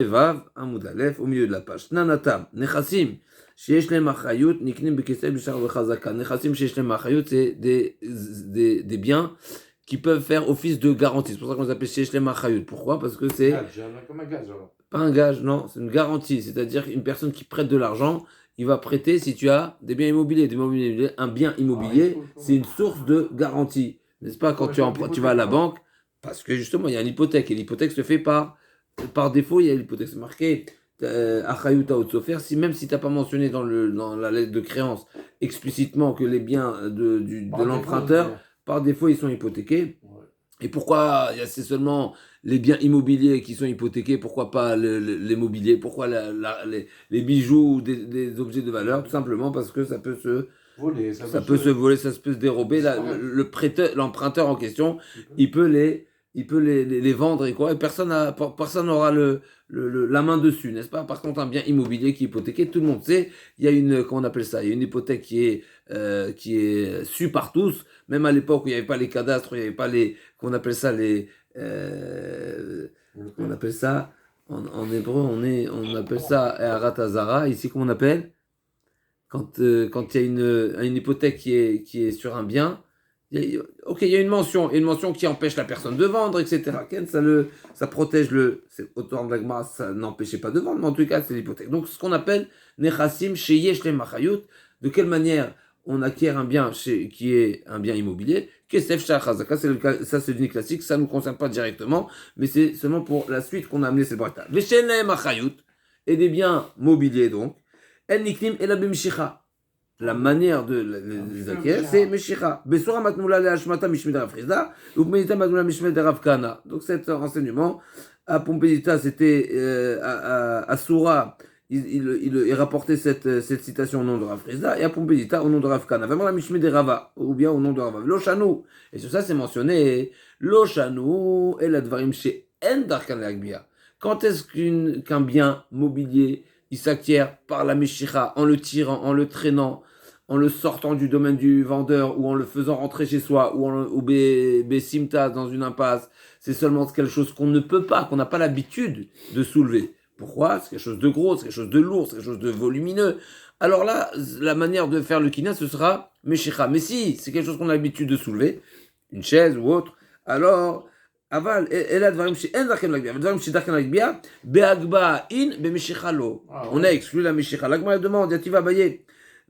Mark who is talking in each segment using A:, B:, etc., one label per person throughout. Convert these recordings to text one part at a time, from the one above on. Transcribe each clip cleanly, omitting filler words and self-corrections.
A: Vav, Amoud Aleph, au milieu de la page. Nanatam, Nechasim, Sheyesh Lem Achayut, Niknim Bekesef Bishar Vechazaka. Nechasim, Sheyesh Lem Achayut, c'est des biens qui peuvent faire office de garantie. C'est pour ça qu'on les appelle Sheyesh Lem Achayut. Pourquoi? Parce que c'est
B: Comme un gage, alors.
A: pas un gage, non, c'est une garantie. C'est-à-dire une personne qui prête de l'argent, il va prêter si tu as des biens immobiliers. Un bien immobilier, c'est une source de garantie. N'est-ce pas? Quand tu vas à la banque, parce que justement, il y a une hypothèque. Et l'hypothèque se fait par défaut, il y a l'hypothèque. C'est marqué Achayut Haotsofer. Même si tu n'as pas mentionné dans la lettre de créance explicitement que les biens de l'emprunteur, par défaut, ils sont hypothéqués.
B: Ouais.
A: Et pourquoi c'est seulement les biens immobiliers qui sont hypothéqués? Pourquoi pas l'immobilier? Pourquoi les bijoux ou des objets de valeur? Tout simplement parce que ça peut se
B: voler,
A: ça peut se voler, ça peut se dérober. Le prêteur, l'emprunteur en question, il peut les vendre et quoi. Et personne n'aura la main dessus, n'est-ce pas? Par contre, un bien immobilier qui est hypothéqué, tout le monde sait, il y a comment on appelle ça? Il y a une hypothèque qui est su par tous, même à l'époque où il n'y avait pas les cadastres, où il n'y avait pas qu'on appelle ça on appelle ça, en hébreu, on appelle ça Eharat Hazara. Ici, comment on appelle? Quand il y a une hypothèque qui est sur un bien, il y a une mention qui empêche la personne de vendre, etc. Ça protège c'est autant de l'agma, ça n'empêchait pas de vendre, mais en tout cas, c'est l'hypothèque. Donc, ce qu'on appelle Nechassim Sheyesh Lem Achayut, de quelle manière on acquiert un bien qui est un bien immobilier, Kesef Shachazaka, ça c'est l'unique classique, ça ne nous concerne pas directement, mais c'est seulement pour la suite qu'on a amené cette brata. Veshen Lem Achayut, et des biens mobiliers donc, El Niknim El Abimshicha. La manière de les acquérir, c'est Meshicha. Besura matnoula le hashmata mishmed Rav Chizda, ou Pompedita matnoula mishmed Rav Kana. Donc cet renseignement, à Pompedita, c'était à Soura, il rapportait cette citation au nom de Rav Chizda, et à Pompedita au nom de Rav Kana. Vraiment la mishmed Rava, ou bien au nom de Rava. Lochanou. Et sur ça, c'est mentionné Lochanou et la dvarim chez Endarkan Lagbia. Quand est-ce qu'un bien mobilier il s'acquiert par la Meshicha, en le tirant, en le traînant, en le sortant du domaine du vendeur ou en le faisant rentrer chez soi ou Bessimta dans une impasse, c'est seulement quelque chose qu'on ne peut pas, qu'on n'a pas l'habitude de soulever. Pourquoi? C'est quelque chose de gros, c'est quelque chose de lourd, c'est quelque chose de volumineux. Alors là, la manière de faire le kina, ce sera Meshicha. Mais si c'est quelque chose qu'on a l'habitude de soulever, une chaise ou autre, alors אבל אלה הדברים שאין דרכם להגביה, ודברים שדרכם להגביה, בהגבהה אין, במשיכה לא. On a exclu la משיכה. l'agma demande, יתיב אביי,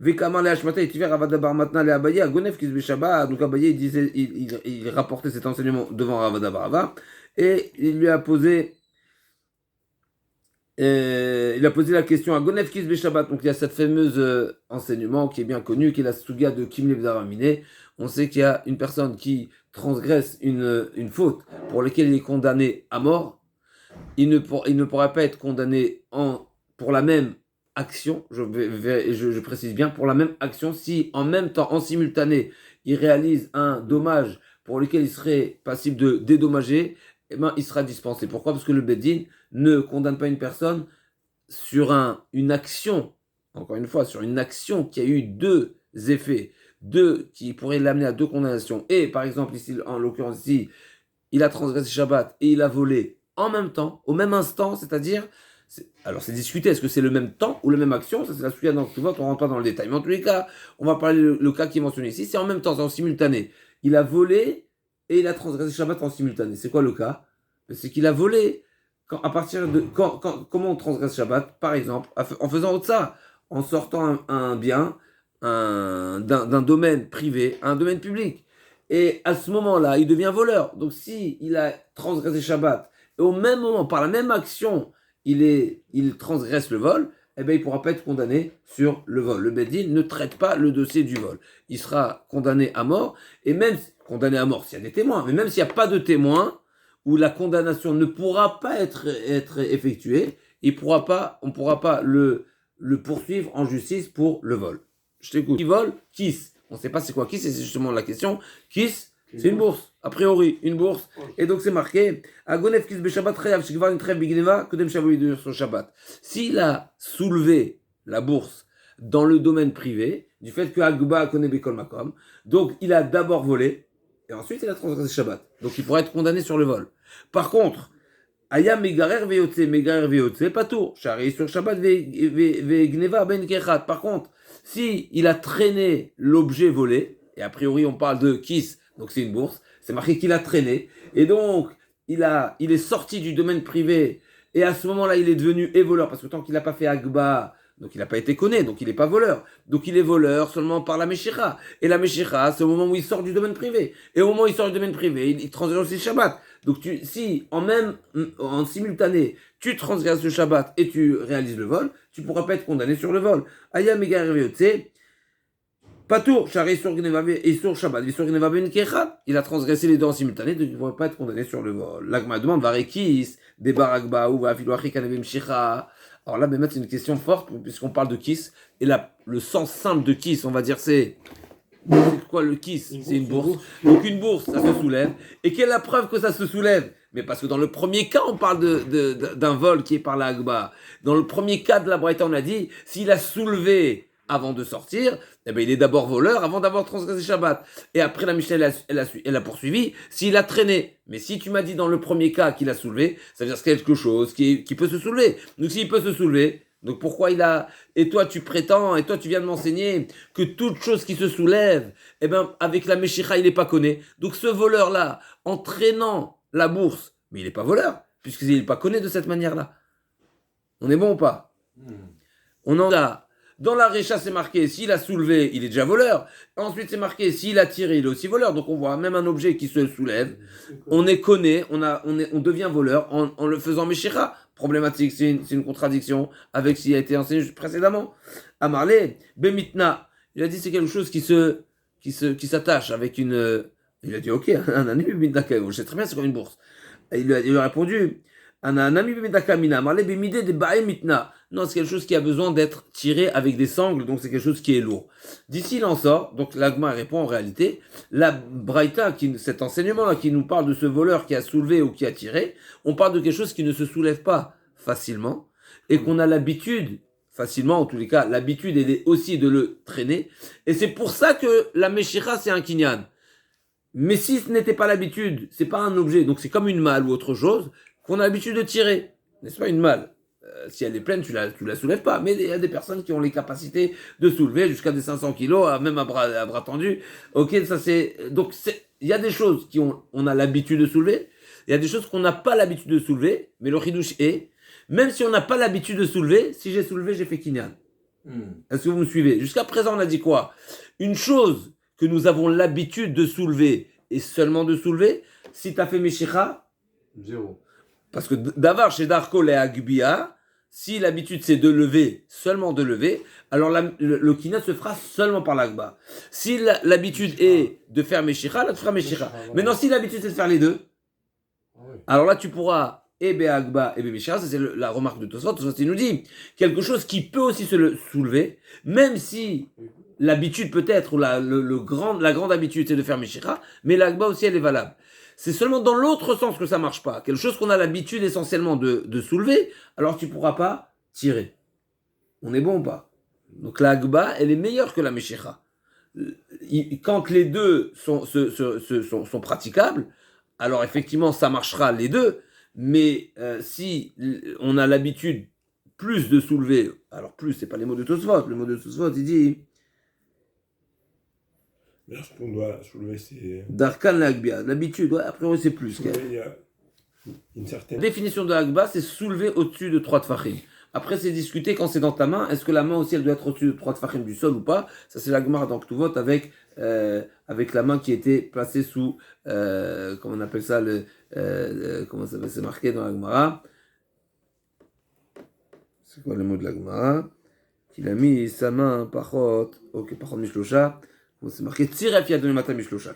A: וכמה להשמטה, יתיב רבא דבר מתנה לאביי, הגונב כיס בשבת, donc Abaye disait, il rapportait cet enseignement devant Rava Dabarava, et il lui a posé, la question à Gonef Kis Beshabbat. Donc il y a cette fameuse enseignement qui est bien connu, qui est la Suga de Kimlev Daramine. On sait qu'il y a une personne qui transgresse une faute pour laquelle il est condamné à mort. Il ne pourra pas être condamné pour la même action, je précise bien, pour la même action, si en même temps, en simultané, il réalise un dommage pour lequel il serait passible de dédommager, eh ben, il sera dispensé. Pourquoi? Parce que le Beddin ne condamne pas une personne sur une action, encore une fois, sur une action qui a eu deux effets, qui pourraient l'amener à deux condamnations. Et par exemple, ici, en l'occurrence, ici, il a transgressé Shabbat et il a volé en même temps, au même instant, c'est-à-dire, alors c'est discuté, est-ce que c'est le même temps ou la même action? Ça c'est la suite, donc tu vois, on rentre pas dans le détail. Mais en tous les cas, on va parler le cas qui est mentionné ici, c'est en même temps, c'est en simultané. Il a volé et il a transgressé Shabbat en simultané. C'est quoi le cas? C'est qu'il a volé. Comment on transgresse Shabbat? Par exemple, en faisant autre ça, en sortant un bien d'un domaine privé à un domaine public. Et à ce moment-là, il devient voleur. Donc si il a transgressé Shabbat, et au même moment, par la même action, il transgresse le vol, eh bien, il ne pourra pas être condamné sur le vol. Le Beddin ne traite pas le dossier du vol. Il sera condamné à mort, et même condamné à mort s'il y a des témoins, mais même s'il n'y a pas de témoins, où la condamnation ne pourra pas être effectuée, on ne pourra pas le poursuivre en justice pour le vol. Je t'écoute. Qui vole? Kiss. On ne sait pas c'est quoi Kiss, c'est justement la question. Kiss, c'est une bourse. A priori, une bourse. Et donc c'est marqué Agonef Kiss Beshabbat Chayav Shikvar Nitrev Bigneva Kodem Shavoy sur Shabbat. S'il a soulevé la bourse dans le domaine privé, du fait que Agba connaît Bekol Makom, donc il a d'abord volé, et ensuite il a transgressé Shabbat. Donc il pourrait être condamné sur le vol. Par contre, Aya Megarer Veyotse, pas tout. Chari sur Shabbat Vegneva Ben Kechat. Par contre, si il a traîné l'objet volé, et a priori on parle de kiss, donc c'est une bourse, c'est marqué qu'il a traîné, et donc il est sorti du domaine privé, et à ce moment-là il est devenu voleur, parce que tant qu'il n'a pas fait Agba, donc il n'a pas été connu, donc il n'est pas voleur. Donc il est voleur seulement par la Meshicha. Et la Meshicha, c'est au moment où il sort du domaine privé. Et au moment où il sort du domaine privé, il transgresse aussi le Shabbat. Donc si en simultané, tu transgresses le Shabbat et tu réalises le vol, tu ne pourras pas être condamné sur le vol. Aya Mega Reviotse, Patour, Shari sur Gneva et sur Shabbat, sur Gneva Ben Kechat. Il a transgressé les deux en simultané, donc il ne pourra pas être condamné sur le vol. L'Agma demande, Varekis, Debaragba ou Vafiloachi Kanevim Shicha. Alors là, c'est une question forte, puisqu'on parle de kiss. Et là, le sens simple de kiss, on va dire, c'est quoi le kiss? C'est une bourse. Donc une bourse, ça se soulève. Et quelle est la preuve que ça se soulève? Mais parce que dans le premier cas, on parle d'un vol qui est par la Agba. Dans le premier cas de la Braïta, on a dit, s'il a soulevé avant de sortir, eh ben, il est d'abord voleur avant d'avoir transgressé Shabbat. Et après, la Mishnah, elle a poursuivi s'il a traîné. Mais si tu m'as dit dans le premier cas qu'il a soulevé, ça veut dire que c'est quelque chose qui peut se soulever. Donc s'il peut se soulever, donc pourquoi il a... Et toi, tu prétends, et toi, tu viens de m'enseigner que toute chose qui se soulève, eh ben, avec la Meshicha, il n'est pas connu. Donc ce voleur-là, en traînant la bourse, mais il n'est pas voleur, puisqu'il n'est pas connu de cette manière-là. On est bon ou pas? On en a... Dans la Récha, c'est marqué, s'il a soulevé, il est déjà voleur. Ensuite, c'est marqué, s'il a tiré, il est aussi voleur. Donc, on voit même un objet qui se soulève. On est connu, on devient voleur en le faisant Meshira. Problématique, c'est une contradiction avec ce qui a été enseigné précédemment. Amarle, Bemitna, il a dit c'est quelque chose qui s'attache avec une... Il a dit, ok, un ami Bemitna, je sais très bien, c'est comme une bourse. Il lui a répondu, un ami Bemitna, Amarle, Bemide de Bae Mitna. Non, c'est quelque chose qui a besoin d'être tiré avec des sangles, donc c'est quelque chose qui est lourd. D'ici, il en sort, donc l'Agma répond en réalité, la Braïta, cet enseignement-là qui nous parle de ce voleur qui a soulevé ou qui a tiré, on parle de quelque chose qui ne se soulève pas facilement, et qu'on a l'habitude, facilement en tous les cas, l'habitude est aussi de le traîner, et c'est pour ça que la Meshira, c'est un kinyan. Mais si ce n'était pas l'habitude, c'est pas un objet, donc c'est comme une malle ou autre chose, qu'on a l'habitude de tirer, n'est-ce pas une malle? Si elle est pleine, tu la soulèves pas. Mais il y a des personnes qui ont les capacités de soulever jusqu'à des 500 kilos, même à bras tendu. Ok, ça c'est... Donc, il y a des choses on a l'habitude de soulever. Il y a des choses qu'on n'a pas l'habitude de soulever. Mais le chidouche est, même si on n'a pas l'habitude de soulever, si j'ai soulevé, j'ai fait kinyan. Est-ce que vous me suivez? Jusqu'à présent, on a dit quoi? Une chose que nous avons l'habitude de soulever et seulement de soulever, si tu as fait Meshicha,
B: 0.
A: Parce que d'avoir chez Darko et Agbia, si l'habitude c'est de lever, seulement de lever, alors le kinat se fera seulement par l'agba. Si l'habitude est de faire Meshira, là tu feras Meshira. Maintenant, si l'habitude c'est de faire les deux, alors là tu pourras Ebe Agba, Ebe Meshira, ça c'est la remarque de Tosfot. Tosfot il nous dit quelque chose qui peut aussi se soulever, même si l'habitude peut-être, ou la grande habitude c'est de faire Meshira, mais l'agba aussi elle est valable. C'est seulement dans l'autre sens que ça marche pas. Quelque chose qu'on a l'habitude essentiellement de soulever, alors tu pourras pas tirer. On est bon ou pas? Donc la Agba, elle est meilleure que la Meshicha. Quand les deux sont praticables, alors effectivement ça marchera les deux, mais si on a l'habitude plus de soulever, alors plus, c'est pas les mots de Tosfot, le mot de Tosfot il dit...
B: Lorsqu'on doit soulever, c'est...
A: Darkan l'Agbia, l'habitude, ouais, après c'est plus.
B: Il y a une certaine...
A: La définition de l'Agba, c'est soulever au-dessus de 3 tfachim. Après, c'est discuter quand c'est dans ta main, est-ce que la main aussi, elle doit être au-dessus de 3 tfachim du sol ou pas? Ça, c'est la Gemara dans Ktuvot avec la main qui était placée sous, comment on appelle ça, comment ça va, c'est marqué dans la Gemara. C'est quoi le mot de la Gemara? Qu'il a mis sa main, pachot, ok, pachot mishlosha. C'est marqué Tziref Yadon Mata Mishlosha.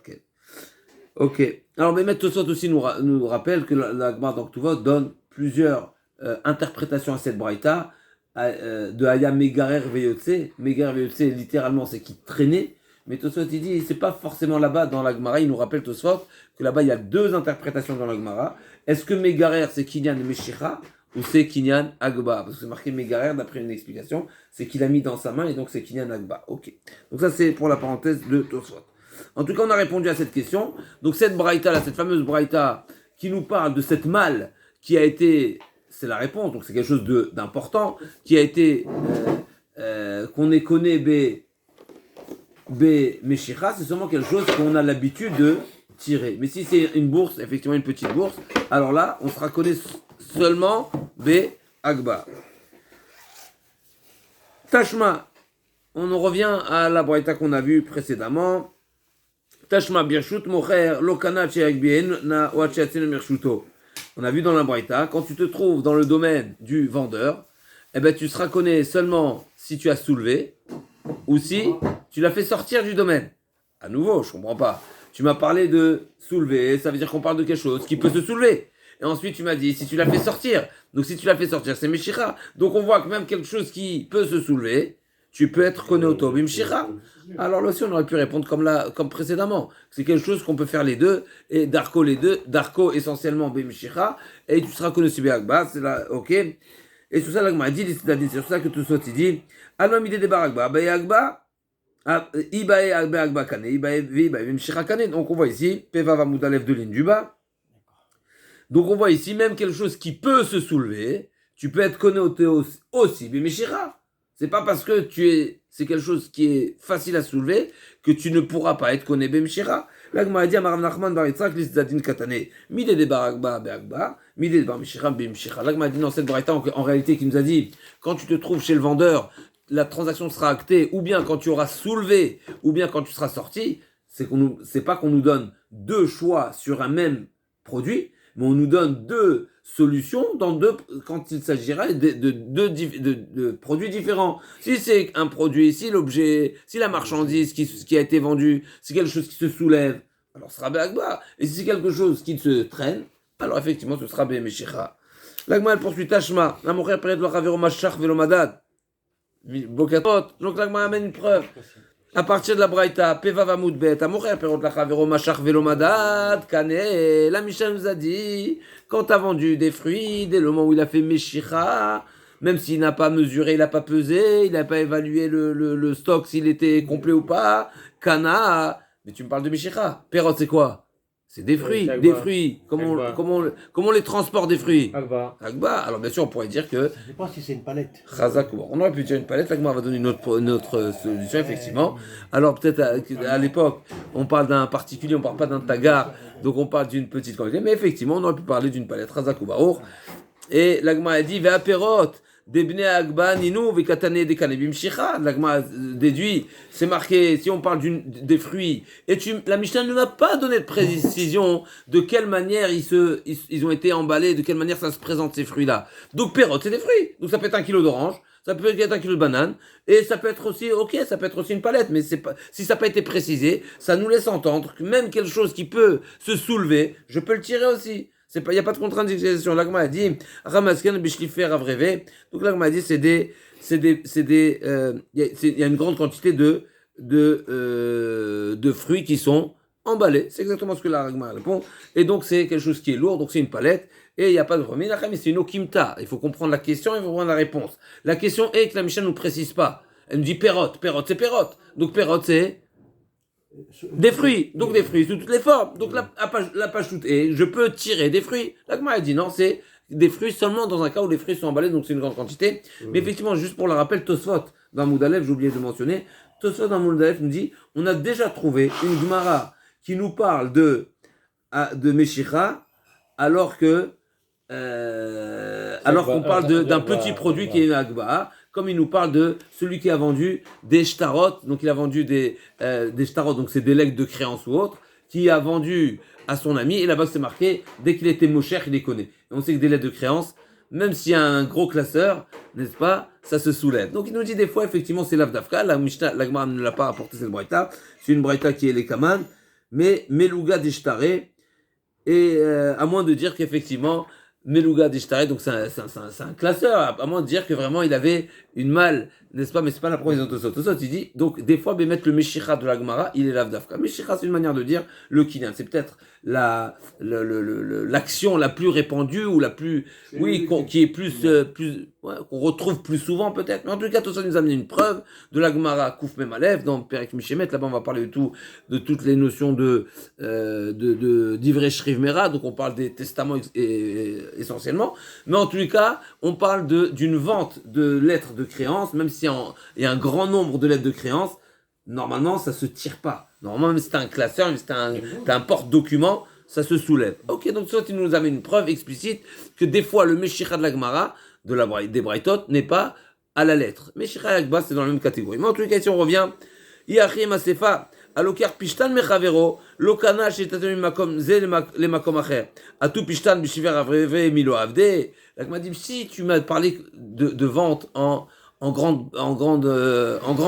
A: Ok. Alors, Bémet Tosot aussi nous rappelle que la Gemara dans Ktuvot donne plusieurs interprétations à cette braïta de Aya Megarer Veyotse. Megarer Veyotse, littéralement, c'est qui traînait. Mais Tosot, il dit, c'est pas forcément là-bas dans la Gemara. Il nous rappelle Tosot que là-bas, il y a deux interprétations dans la Gemara. Est-ce que Megarer, c'est Kinyan Meshicha ou c'est Kinyan Agba? Parce que c'est marqué Megarer, d'après une explication, c'est qu'il a mis dans sa main et donc c'est Kinyan Agba. Ok. Donc ça, c'est pour la parenthèse de Tosfot. En tout cas, on a répondu à cette question. Donc cette braïta là, cette fameuse braïta qui nous parle de cette malle qui a été, c'est la réponse, donc c'est quelque chose d'important, qui a été, qu'on est connu B Meshicha, c'est seulement quelque chose qu'on a l'habitude de tirer. Mais si c'est une bourse, effectivement une petite bourse, alors là, on sera connu seulement B Agba. Tashma, on en revient à la braïta qu'on a vue précédemment. Tashma birshut mocher lokana cheagbien na wachatin mirshuto. On a vu dans la braïta, quand tu te trouves dans le domaine du vendeur, eh ben tu seras connu seulement si tu as soulevé ou si tu l'as fait sortir du domaine. À nouveau, je comprends pas. Tu m'as parlé de soulever, ça veut dire qu'on parle de quelque chose qui peut se soulever. Et ensuite, tu m'as dit, si tu l'as fait sortir. Donc, si tu l'as fait sortir, c'est Meshira. Donc, on voit que même quelque chose qui peut se soulever, tu peux être Konoto Bimshira. Alors là aussi, on aurait pu répondre comme précédemment. C'est quelque chose qu'on peut faire les deux. Et Darko, les deux. Darko, essentiellement, Bimshira. Et tu seras Konoto Agba. C'est là, ok. Et tout ça, là, m'a dit, c'est pour ça que tout ça, tu dis, Alom ide de Baragba, Baye Agba, Ibae Agba Kane, Ibae Bimshira Kane. Donc, on voit ici, Peva Vamoudalev de ligne du bas. Donc on voit ici même quelque chose qui peut se soulever, tu peux être connoté aussi, mais Meshira. C'est pas parce que c'est quelque chose qui est facile à soulever que tu ne pourras pas être connu Meshira. L'agma dit à Marav Nachman bar Yitzhak l'Izdadin Katane, Mide de Baragba Beagba, Mide de Bar Meshira Bemeshira. L'agma dit dans cette braïta en réalité qui nous a dit quand tu te trouves chez le vendeur, la transaction sera actée, ou bien quand tu auras soulevé, ou bien quand tu seras sorti. C'est pas qu'on nous donne deux choix sur un même produit, mais on nous donne deux solutions quand il s'agira de produits différents. Si c'est un produit, si l'objet, si la marchandise qui a été vendue, c'est quelque chose qui se soulève, alors ce sera Be'agba. Et si c'est quelque chose qui se traîne, alors effectivement ce sera Be'meshicha. L'agma elle poursuit Tashma, la mocher période le ravero mashach velo madad. Donc l'agma amène une preuve. À partir de la braïta, Peva Vamoud Bet, Amocher, Perot Lachavero, Machach Velomadad, Kane, la Mishnah nous a dit, quand tu as vendu des fruits, dès le moment où il a fait Meshicha, même s'il n'a pas mesuré, il n'a pas pesé, il n'a pas évalué le stock, s'il était complet ou pas, Kana, mais tu me parles de Meshicha. Perot, c'est quoi? C'est des fruits, des fruits. Comment on les transporte des fruits?
C: Agba.
A: Agba. Alors bien sûr, on pourrait dire que...
C: Je ne sais pas si c'est une palette.
A: Chazak, on aurait pu dire une palette, l'Agma va donner une autre solution, effectivement. Alors peut-être à l'époque, on parle d'un particulier, on ne parle pas d'un tagar, donc on parle d'une petite quantité, mais effectivement, on aurait pu parler d'une palette, Chazak ou Baour. Et l'Agma a dit, Vea perot, debne agba ninu, vekatane de kanebim shicha. L'Agma déduit, c'est marqué, si on parle des fruits, et la Mishnah ne m'a pas donné de précision de quelle manière ils ont été emballés, de quelle manière ça se présente ces fruits-là. Donc perot, c'est des fruits. Donc ça peut être 1 kilo d'orange, ça peut être 1 kilo de banane, et ça peut être aussi, ok, ça peut être aussi une palette, mais si ça n'a pas été précisé, ça nous laisse entendre que même quelque chose qui peut se soulever, je peux le tirer aussi. Il n'y a pas de contrainte d'utilisation. L'agma a dit, Ramaskan bishlifer avrevé. Donc l'agma a dit, il y a une grande quantité de fruits qui sont emballés. C'est exactement ce que l'agma répond. Et donc c'est quelque chose qui est lourd, donc c'est une palette. Et il n'y a pas de premier. Mais c'est une okimta. Il faut comprendre la question et il faut comprendre la réponse. La question est que la Mishnah ne nous précise pas. Elle nous dit perot, c'est perot. Donc perot c'est des fruits, donc des fruits sous toutes les formes. Donc la page toute est, je peux tirer des fruits. L'agma a dit non, c'est des fruits seulement dans un cas où les fruits sont emballés, donc c'est une grande quantité. Mais effectivement, juste pour le rappel, Tosfot dans Moudalev, j'ai oublié de mentionner, Tosfot dans Moudalev nous dit, on a déjà trouvé une Gemara qui nous parle de Meshicha, alors qu'on parle d'un petit produit qui est une Agba, comme il nous parle de celui qui a vendu des shtarot, donc il a vendu des shtarot, donc c'est des legs de créance ou autre, qui a vendu à son ami, et là-bas c'est marqué, dès qu'il était mosher, il les connaît. Et on sait que des legs de créance, même s'il y a un gros classeur, n'est-ce pas, ça se soulève. Donc il nous dit des fois, effectivement, c'est l'avdafka, la Gemara ne l'a pas apporté cette braïta, c'est une braïta qui est les kaman, mais meluga d'ishtaré, et à moins de dire qu'effectivement, Meluga d'Ishtare, donc c'est un classeur, à moins de dire que vraiment il avait une malle, n'est-ce pas, mais c'est pas la provision de Tosot. Il dit, donc des fois, mettre le Meshicha de la Gemara, il est l'Avdafka. Meshicha, c'est une manière de dire le Kinyan. C'est peut-être l'action la plus répandue ou la plus, qui est plus, qu'on retrouve plus souvent peut-être. Mais en tout cas, tout ça nous a amené une preuve de la Gemara Kouf Memalev dans Perek Mishemet. Là-bas, on va parler de toutes les notions d'Ivrei Shriv Mera. Donc, on parle des testaments essentiellement. Mais en tous les cas, on parle d'une vente de lettres de créance, même s'il y a un grand nombre de lettres de créance. Normalement, ça se tire pas. Normalement, même si c'est un classeur, même si t'as un porte-document, ça se soulève. Ok, donc ça, tu nous amènes une preuve explicite que des fois, le Meshicha de la Gemara, des Braithot, n'est pas à la lettre. Meshicha et Agba, c'est dans la même catégorie. Mais en tout cas, si on revient, Yachim Asefa, Alokar Pishtan Mechavero, Lokana Shetatami Makom Ze le Makom Acher, Atu Pishtan Bishiver Avreve Milo Avde. La Gemara dit, si tu m'as parlé de vente en grand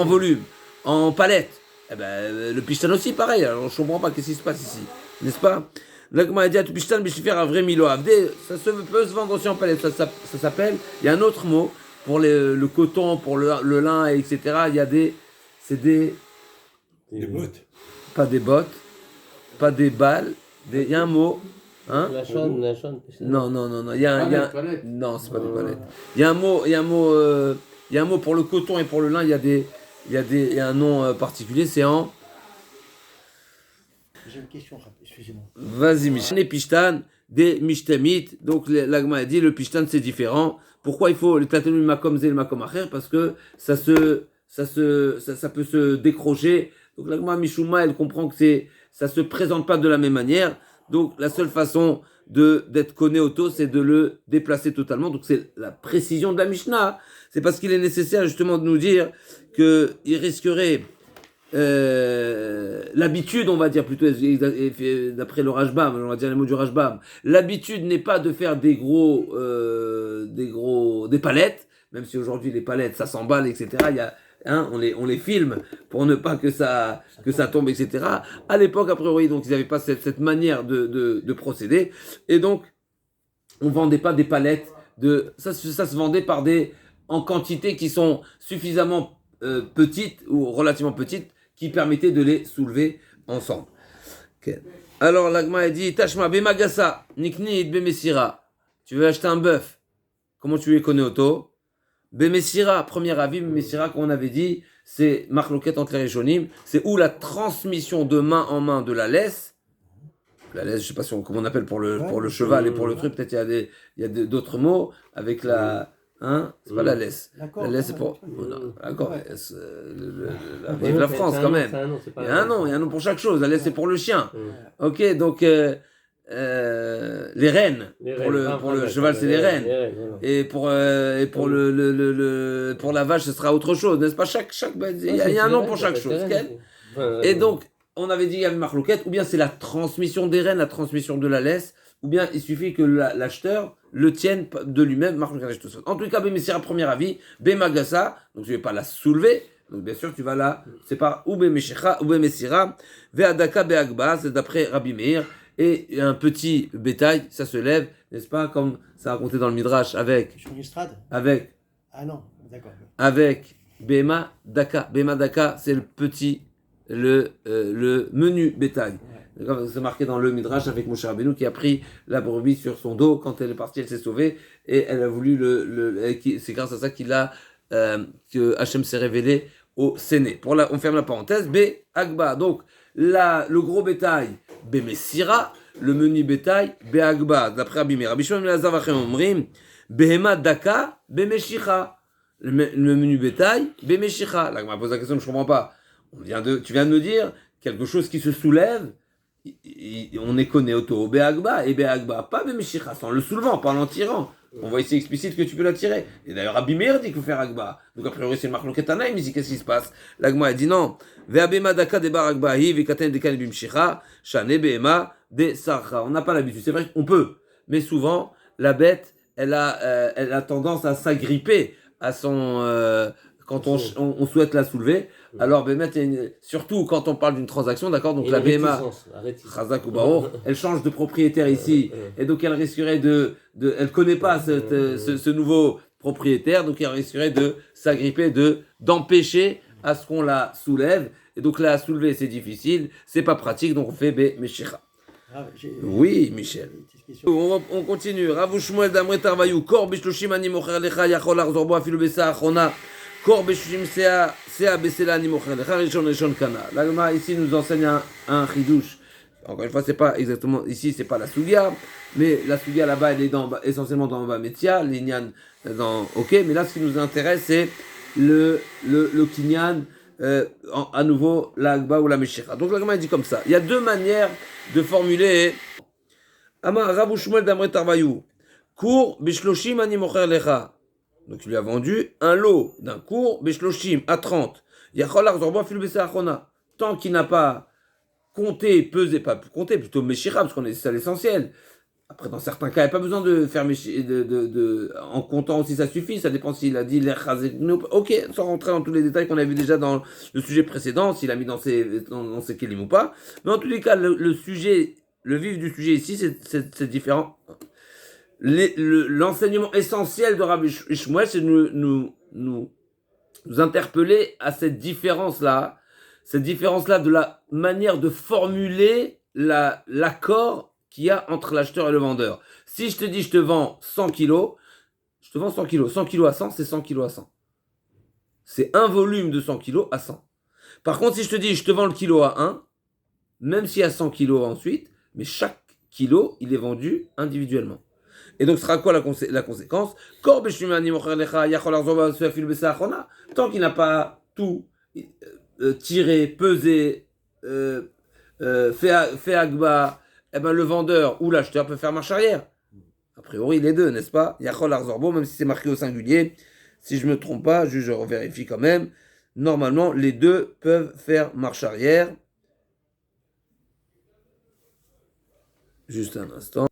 A: volume, en palette, eh ben, le Pishtan aussi, pareil. Alors, je ne comprends pas qu'est-ce qui se passe ici, n'est-ce pas? Là, comme on a dit, Pishtan, Bishifer, Avre, Milo, Avde, ça peut se vendre aussi en palette. Ça s'appelle, il y a un autre mot pour le coton, pour le lin, etc. Il y a des
B: bottes.
A: Pas des bottes, pas des balles, il y a un mot. Hein?
C: La chaîne.
A: Non. Non, c'est pas des palettes. Il y a un mot pour le coton et pour le lin, il y a un nom particulier, c'est en...
D: J'ai une question, excusez-moi.
A: Vas-y, Mishan et Pishtan, des Mishtamit. Donc, l'Agma a dit, le Pishtan, c'est différent. Pourquoi il faut le Tatenu Makom Zel Makom Acher? Parce que ça peut se décrocher. Donc, l'Agma Mishuma, elle comprend que ça se présente pas de la même manière. Donc, la seule façon d'être conné auto, c'est de le déplacer totalement. Donc, c'est la précision de la Mishnah. C'est parce qu'il est nécessaire, justement, de nous dire qu'il risquerait l'habitude, on va dire plutôt, d'après le Rashbam, on va dire les mots du Rashbam, l'habitude n'est pas de faire des palettes, même si aujourd'hui les palettes, ça s'emballe, etc. On les filme pour ne pas que ça tombe, etc. À l'époque, a priori, donc ils n'avaient pas cette manière de procéder, et donc on vendait pas des palettes ça se vendait en quantité qui sont suffisamment petites ou relativement petites qui permettaient de les soulever ensemble. Okay. Alors l'Agma a dit Tashma bemagasa niknid bemesira. Tu veux acheter un bœuf? Comment tu les connais auto? Bemesira, premier avis, Bemesira, comme on avait dit, c'est marloquette entre les Rishonim, c'est où la transmission de main en main de la laisse. La laisse, je sais pas comment on appelle pour le cheval et pour le truc, peut-être il y a d'autres mots avec la. Hein? C'est pas la laisse. La laisse, c'est pour. D'accord, vive la France quand même. Il y a un nom pour chaque chose. La laisse, c'est pour le chien. Ok, donc les rênes. Pour le cheval, c'est les rênes. Et pour la vache, ce sera autre chose, n'est-ce pas? Il y a un nom pour chaque chose. Et donc, on avait dit il y avait marloquette, ou bien c'est la transmission des rênes, la transmission de la laisse, ou bien il suffit que l'acheteur le tienne de lui-même. En tout cas, Bémessira, premier avis, Bémagasa, donc tu ne vais pas la soulever, donc bien sûr tu vas la séparer, ou Bémeshicha, ou Bémessira, Ve'adaka Be'agba, c'est d'après Rabbi Meir, et un petit bétail, ça se lève, n'est-ce pas, comme ça a raconté dans le Midrash, avec
D: Ah non, d'accord.
A: Avec Bema Daka. Bema Daka, c'est le menu bétail. C'est marqué dans le Midrash avec Moshe Rabbeinu qui a pris la brebis sur son dos. Quand elle est partie, elle s'est sauvée et elle a voulu c'est grâce à ça que Hachem s'est révélé au Séné. On ferme la parenthèse. B. Agba. Donc, le gros bétail, B. Messira. Le menu bétail, B. Agba. D'après Rabbi Meir. Rabbi Shimon ben Elazar v'Achem omrim, Behema Daka, B. Meshicha. Le menu bétail, B. Meshicha. Là, on m'a posé la question, je ne comprends pas. Tu viens de me dire quelque chose qui se soulève. On est connu auto Beagba et Beagba, pas Bemeshicha, en le soulevant, pas en l'en tirant. On voit ici explicite que tu peux la tirer. Et d'ailleurs, Rabbi Meir dit qu'il faut faire Agba. Donc, a priori, c'est le Marloquet Tanaïm ici. Qu'est-ce qui se passe? L'Agma a dit non. Ve'abema daka de bar Agba hi, ve'katen de kan bimshicha, shane be'ema de sarcha. On n'a pas l'habitude. C'est vrai qu'on peut. Mais souvent, la bête, elle a tendance à s'agripper à son. Quand on souhaite la soulever, alors surtout quand on parle d'une transaction, d'accord, donc la BMA, Chazak ou Baruch, elle change de propriétaire ici, et donc elle risquerait elle connaît pas ce nouveau propriétaire, donc elle risquerait de s'agripper, d'empêcher à ce qu'on la soulève, et donc la soulever c'est difficile, c'est pas pratique, donc on fait Meshira. Oui, Michel. On continue. Rav Shmuel d'Amre Tarvayou. Kor bishloshim ani mocher lecha yachol arzorbo afilu besa achona. Kor bishloshim sea besela ani mocher lecha rishon kana. L'Agma ici nous enseigne un chidouche. Encore une fois, c'est pas exactement ici, c'est pas la Sugia, mais la Sugia là-bas, elle est essentiellement dans Bametia, l'Inyan dans OK, mais là, ce qui nous intéresse, c'est le Kinyan, à nouveau, l'Agba ou la Meshira. Donc l'Agma dit comme ça. Il y a deux manières de formuler. Amar Rav Shmuel d'Amre Tarvayou. Cour bishloshim ani mocher lecha. Donc il lui a vendu un lot d'un cours bishloshim à 30. Yachol arzorbo afilu besa achona. Tant qu'il n'a pas compter, peser, pas compter, plutôt Meshira, parce qu'on est c'est l'essentiel. Après, dans certains cas, il n'y a pas besoin de faire en comptant aussi, ça suffit. Ça dépend s'il a dit ok, sans rentrer dans tous les détails qu'on a vu déjà dans le sujet précédent, s'il a mis dans ses kelim ou pas. Mais en tous les cas, le sujet, le vif du sujet ici, c'est différent. L'enseignement essentiel de Rabbi Shmuel, c'est de nous interpeller à cette différence-là de la manière de formuler l'accord qu'il y a entre l'acheteur et le vendeur. Si je te dis je te vends 100 kilos, je te vends 100 kilos. 100 kilos à 100, c'est 100 kilos à 100. C'est un volume de 100 kilos à 100. Par contre, si je te dis je te vends le kilo à 1, même s'il y a 100 kilos ensuite, mais chaque kilo, il est vendu individuellement. Et donc, ce sera quoi la conséquence? Tant qu'il n'a pas tout tiré, pesé, fait agba, eh ben, le vendeur ou l'acheteur peut faire marche arrière. A priori, les deux, n'est-ce pas? Yachol arzorbo, même si c'est marqué au singulier. Si je ne me trompe pas, je revérifie quand même. Normalement, les deux peuvent faire marche arrière. Juste un instant.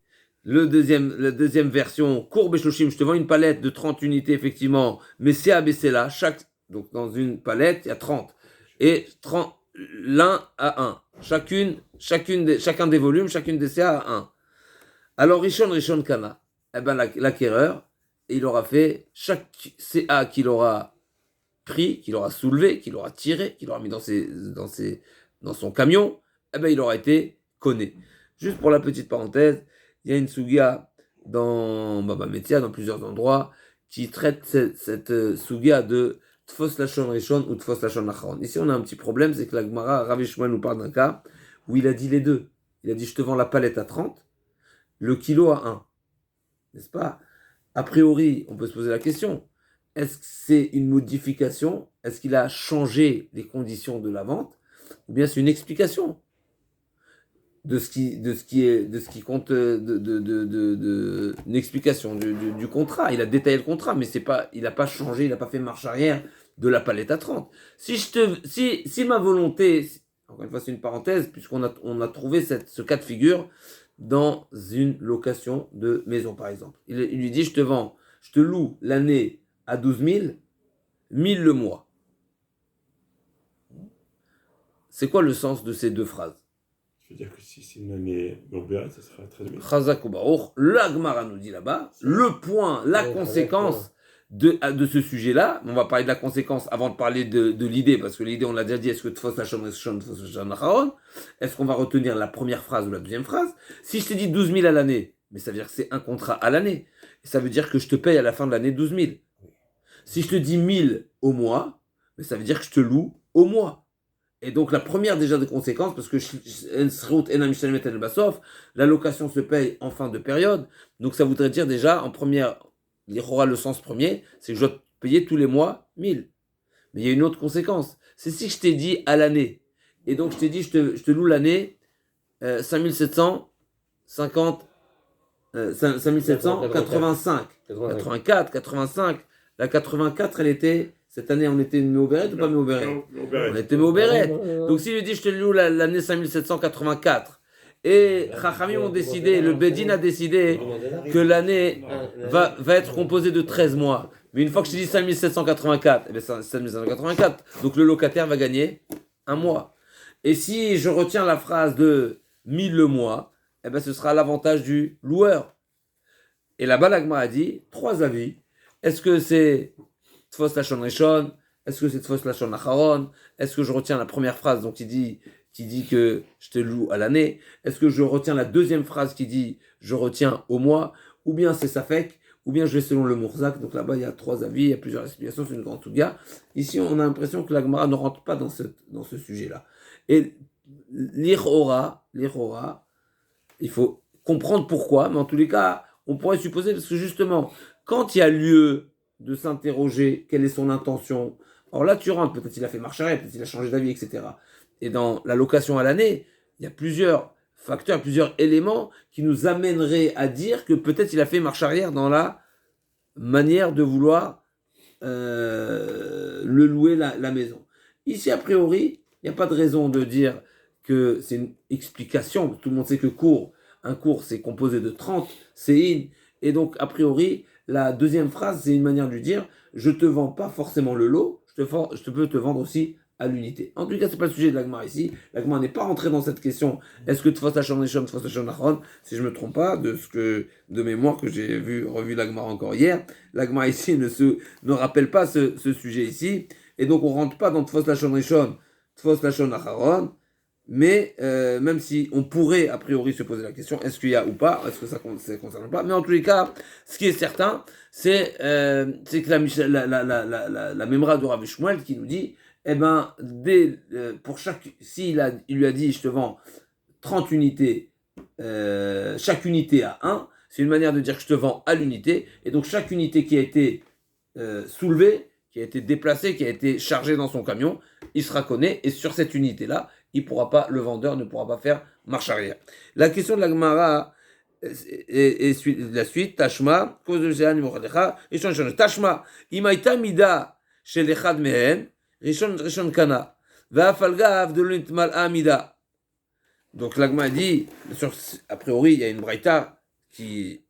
A: La deuxième version, courbe et shloshim, je te vends une palette de 30 unités, effectivement, mais c'est abaissé là. Donc, dans une palette, il y a 30. Et 30, l'un à 1. Chacun des volumes, chacune des CA à 1. Alors, Rishon Kana, eh ben, l'acquéreur, il aura fait chaque CA qu'il aura pris, qu'il aura soulevé, qu'il aura tiré, qu'il aura mis dans son camion, eh ben, il aura été conné. Juste pour la petite parenthèse, il y a une sugia dans Baba Metia, dans plusieurs endroits, qui traite cette sugia de Tfos Lashon Rishon ou Tfos Lashon Acharon. Ici, on a un petit problème, c'est que la Gemara, Rav Shmuel nous parle d'un cas où il a dit les deux. Il a dit, je te vends la palette à 30, le kilo à 1. N'est-ce pas? A priori, on peut se poser la question, est-ce que c'est une modification? Est-ce qu'il a changé les conditions de la vente? Ou bien c'est une explication de ce qui compte, une explication du contrat. Il a détaillé le contrat, mais il n'a pas changé, il n'a pas fait marche arrière de la palette à 30. Si ma volonté, encore une fois c'est une parenthèse, puisqu'on a trouvé ce cas de figure dans une location de maison par exemple. Il lui dit je te loue l'année à 12 000, 1000 le mois. C'est quoi le sens de ces deux phrases?
B: Je veux dire que si c'est une année Meuberet, ça sera 13 000.
A: Chazak ou Baruch, la Gemara nous dit là-bas, le point, la conséquence de ce sujet-là, on va parler de la conséquence avant de parler de l'idée, parce que l'idée, on l'a déjà dit, est-ce que Tfos Lashon Rishon, Tfos Lashon Acharon, est-ce qu'on va retenir la première phrase ou la deuxième phrase? Si je t'ai dit 12 000 à l'année, mais ça veut dire que c'est un contrat à l'année, et ça veut dire que je te paye à la fin de l'année 12 000. Si je te dis 1000 au mois, mais ça veut dire que je te loue au mois. Et donc la première déjà des conséquences, parce que la location se paye en fin de période, donc ça voudrait dire déjà en première, le sens premier, c'est que je dois te payer tous les mois 1000. Mais il y a une autre conséquence, c'est si je t'ai dit à l'année, et donc je t'ai dit je te loue l'année 5750, 5785, 84, 85, la 84 elle était... Cette année, on était Meuberet ou pas Meuberet? On était Meuberet. Donc, s'il lui dit, je te loue l'année 5784, et Chachamim ont décidé, le Bedin a décidé que l'année va être composée de 13 mois. Mais une fois que je te dis 5784, eh bien, c'est 5784. Donc, le locataire va gagner un mois. Et si je retiens la phrase de 1000 le mois, eh bien, ce sera l'avantage du loueur. Et là-bas, l'Agma a dit, 3 avis. Est-ce que c'est Tfos Lashon Rishon? Est-ce que c'est Tfos Lashon Acharon? Est-ce que je retiens la première phrase? Donc il dit qui dit que je te loue à l'année? Est-ce que je retiens la deuxième phrase qui dit je retiens au mois? Ou bien c'est Safek? Ou bien je vais selon le Mourzak? Donc là-bas, il y a 3 avis, il y a plusieurs explications, c'est une grande touga. Ici, on a l'impression que la Gemara ne rentre pas dans ce sujet-là. Et l'Ichora, il faut comprendre pourquoi, mais en tous les cas, on pourrait supposer, parce que justement, quand il y a lieu de s'interroger, quelle est son intention? Alors là, tu rentres, peut-être il a fait marche arrière, peut-être il a changé d'avis, etc. Et dans la location à l'année, il y a plusieurs facteurs, plusieurs éléments qui nous amèneraient à dire que peut-être il a fait marche arrière dans la manière de vouloir le louer la maison. Ici, a priori, il n'y a pas de raison de dire que c'est une explication. Tout le monde sait que un cours, c'est composé de 30 séines. Et donc, a priori, la deuxième phrase, c'est une manière de lui dire, je ne te vends pas forcément le lot, je peux te vendre aussi à l'unité. En tout cas, ce n'est pas le sujet de l'Agmara ici. L'Agmara n'est pas rentré dans cette question. Est-ce que Tfos Hachon Rishon, Tfos Hachon Achron? Si je ne me trompe pas, de mémoire que j'ai revu l'Agmara encore hier, l'Agmara ici ne rappelle pas ce sujet ici. Et donc, on ne rentre pas dans Tfos Hachon Rishon, Tfos Hachon Achron. Mais même si on pourrait a priori se poser la question, est-ce qu'il y a ou pas, est-ce que ça ne concerne pas? Mais en tous les cas, ce qui est certain, c'est que la Memra de Rav Shmuel qui nous dit, eh ben, pour il lui a dit, je te vends 30 unités, chaque unité à 1, c'est une manière de dire que je te vends à l'unité, et donc chaque unité qui a été soulevée, qui a été déplacée, qui a été chargée dans son camion, il sera connu, et sur cette unité-là, le vendeur ne pourra pas faire marche arrière. La question de la Gemara est la suite. Tashma, cause de Zéhan, Tashma, imaita mida chez l'echad mehen, rishon kana, va'afalga avdolun mal amida. Donc la Gemara dit, a priori, il y a une braïta qui